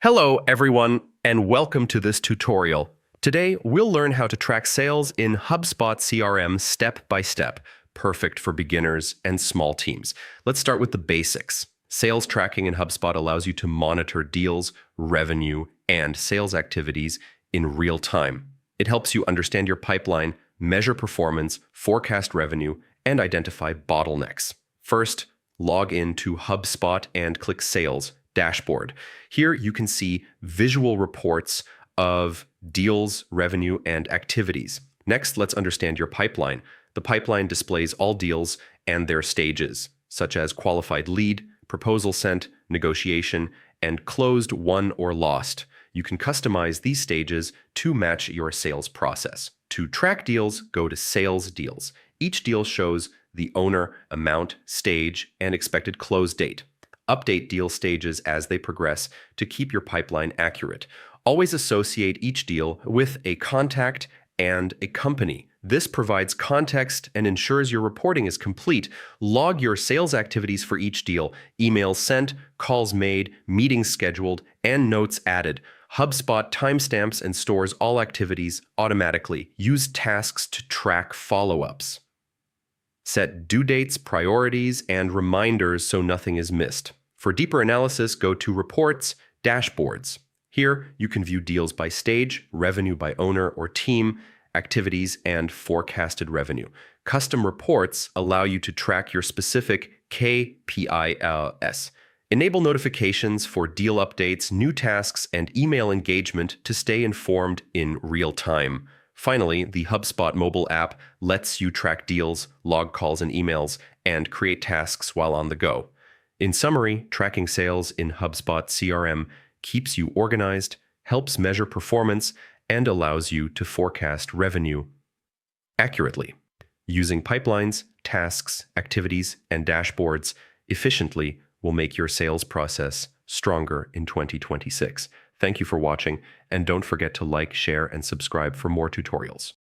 Hello, everyone, and welcome to this tutorial. Today, we'll learn how to track sales in HubSpot CRM step by step, perfect for beginners and small teams. Let's start with the basics. Sales tracking in HubSpot allows you to monitor deals, revenue, and sales activities in real time. It helps you understand your pipeline, measure performance, forecast revenue, and identify bottlenecks. First, log in to HubSpot and click Sales Dashboard. Here you can see visual reports of deals, revenue, and activities. Next, let's understand your pipeline. The pipeline displays all deals and their stages, such as qualified lead, proposal sent, negotiation, and closed, won, or lost. You can customize these stages to match your sales process. To track deals, go to Sales Deals. Each deal shows the owner, amount, stage, and expected close date. Update deal stages as they progress to keep your pipeline accurate. Always associate each deal with a contact and a company. This provides context and ensures your reporting is complete. Log your sales activities for each deal, emails sent, calls made, meetings scheduled, and notes added. HubSpot timestamps and stores all activities automatically. Use tasks to track follow-ups. Set due dates, priorities, and reminders so nothing is missed. For deeper analysis, go to Reports, Dashboards. Here, you can view deals by stage, revenue by owner or team, activities, and forecasted revenue. Custom reports allow you to track your specific KPIs. Enable notifications for deal updates, new tasks, and email engagement to stay informed in real time. Finally, the HubSpot mobile app lets you track deals, log calls and emails, and create tasks while on the go. In summary, tracking sales in HubSpot CRM keeps you organized, helps measure performance, and allows you to forecast revenue accurately. Using pipelines, tasks, activities, and dashboards efficiently will make your sales process stronger in 2026. Thank you for watching, and don't forget to like, share, and subscribe for more tutorials.